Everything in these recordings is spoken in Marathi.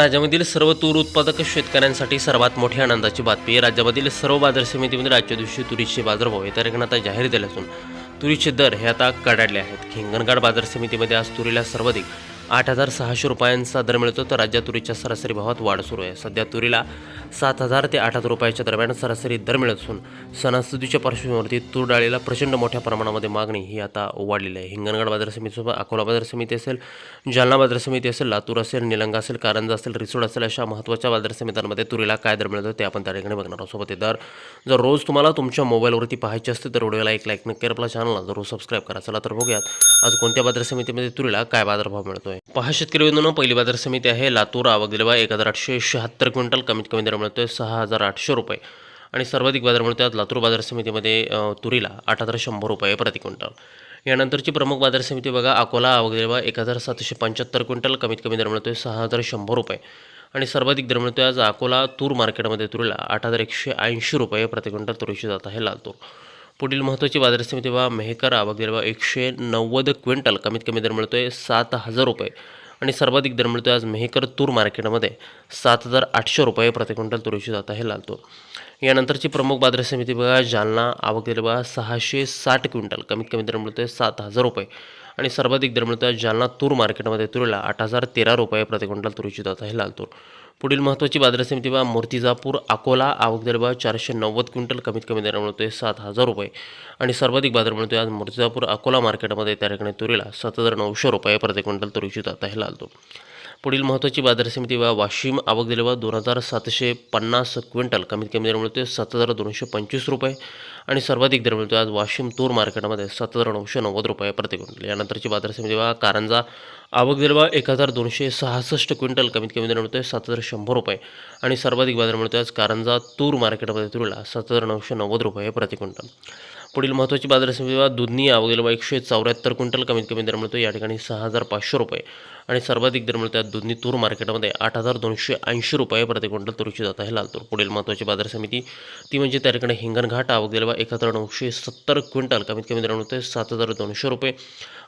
राज्यामधील सर्व तूर उत्पादक शेतकऱ्यांसाठी सर्वात मोठी आनंदाची बातमी. राज्यामधील सर्व बाजार समितीमध्ये आजच्या दिवशी तुरीचे बाजारभाव या तारखेला आता जाहीर झाले असून तुरीचे दर हे आता कडाडले आहेत. हिंगणघाट बाजार समितीमध्ये आज तुरीला सर्वाधिक 8,600 रुपयांचा दर मिळतो, तर राज्यात तुरीच्या सरासरी भावात वाढ सुरू आहे. सध्या तुरीला 7,000 ते 8,000 रुपयाच्या दरम्यान सरासरी दर मिळत असून सणासुदीच्या पार्श्वभूमीवरती तूर डाळीला प्रचंड मोठ्या प्रमाणामध्ये मागणी ही आता वाढलेली आहे. हिंगणघाट बाजार समितीसोबत अकोला बाजार समिती असेल, जालना बाजार समिती असेल, लातूर असेल, निलंगा असेल, कारंजा असेल, रिसोड असेल, अशा महत्त्वाच्या बाजार समित्यांमध्ये तुरीला काय दर मिळतो ते आपण त्या ठिकाणी बघणार आहोत. सोबत हे दर जर रोज तुम्हाला तुमच्या मोबाईलवरती पाहायचे असते तर व्हिडिओला एक लाईक नक्की, आपल्या चॅनलला जरूर सबस्क्राईब करा. चला तर बघूयात आज कोणत्या बाजार समितीमध्ये तुरीला काय बाजारभाव मिळतोय. पहा शेतकरी बंधूंनो, पहिली बाजार समिती आहे लातूर. आवक दिलेला 1,876 क्विंटल, कमीत कमी दर मिळतोय 6,800 रुपये आणि सर्वाधिक बाजार मिळतोय आज लातूर बाजार समितीमध्ये तुरीला 8,100 रुपये प्रति क्विंटल. यानंतरची प्रमुख बाजार समिती बघा अकोला. आवक दिलेला 1,775 क्विंटल, कमीत कमी दर मिळतोय 6,100 रुपये आणि सर्वाधिक दर मिळतोय आज अकोला तूर मार्केटमध्ये तुरीला 8,180 रुपये प्रति क्विंटल तुरीची जात आहे लातूर. पुढील महत्त्वाची बाजार समिती बघा मेहकर. आवक दिलेला 190 क्विंटल, कमीत कमी दर मिळतोय 7,000 रुपये आणि सर्वाधिक दर मिळतोय आज मेहकर तूर मार्केटमध्ये 7,800 रुपये प्रति क्विंटल तुरीची जात आहे लातूर. यानंतरची प्रमुख बाजार समिती बघा जालना. आवक दिलेला बघा 660 क्विंटल, कमीत कमी दर मिळतोय 7,000 रुपये आणि सर्वाधिक दर मिळतोय जालना तूर मार्केटमध्ये तुरीला 8,013 रुपये प्रति क्विंटल तुरीची जात आहे लातूर. पुढील महत्त्वाची बाजार समिती बघा मूर्तिजापूर अकोला. आवक दिलेला बघा 490 क्विंटल, कमीत कमी दर मिळतोय 7,000 रुपये आणि सर्वाधिक बाजार मिळतोय आज मूर्तिजापूर अकोला मार्केटमध्ये त्या ठिकाणी तुरीला 7,900 रुपये प्रति क्विंटल तुरीची जात आहे लातूर. पुढील महत्त्वाची बाजार समिती बघा वाशिम. आवक दिलेला 2,750 क्विंटल, कमीत कमी दर मिळतोय 7,225 रुपये आणि सर्वाधिक दर मिळतोय आज वाशिम तूर मार्केटमध्ये 7,990 रुपये प्रति क्विंटल. यानंतरची बाजार समिती बघा कारंजा. आवक दिलेला 1,266 क्विंटल, कमीत कमी दर मिळतोय 7,100 रुपये आणि सर्वाधिक बाजार मिळतोय आज कारंजा तूर मार्केटमध्ये तुरीला 7,990 रुपये प्रति क्विंटल. पुढील महत्त्वाची बाजार समिती बघा दुधनी. आवक दिलेला 174 क्विंटल, कमीत कमी दर मिळतो या ठिकाणी 6,500 रुपये आणि सर्वाधिक दर मिळतात दुधनी तूर मार्केटमध्ये 8,280 रुपये प्रति क्विंटल तुरीची जात आहे लातूर. पुढील महत्त्वाची बाजार समिती ती म्हणजे त्या ठिकाणी हिंगणघाट. आवक दिलेला 1,970 क्विंटल, कमीत कमी दर मिळतोय 7,200 रुपये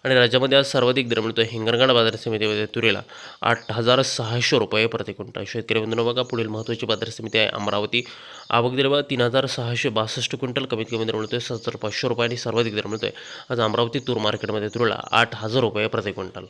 आणि राज्यामध्ये आज सर्वाधिक दर मिळतोय हिंगणघाट बाजार समितीमध्ये तुरीला 8,600 रुपये प्रति क्विंटल. शेतकरी बंधूंनो बघा पुढील महत्त्वाची बाजार समिती आहे अमरावती. आवक दिलेला 3,662 क्विंटल, कमीत कमी दर मिळतोय 7,500 रुपये आणि सर्वाधिक दर मिळतोय आज अमरावती तूर मार्केटमध्ये तुरीला 8,000 रुपये प्रति क्विंटल.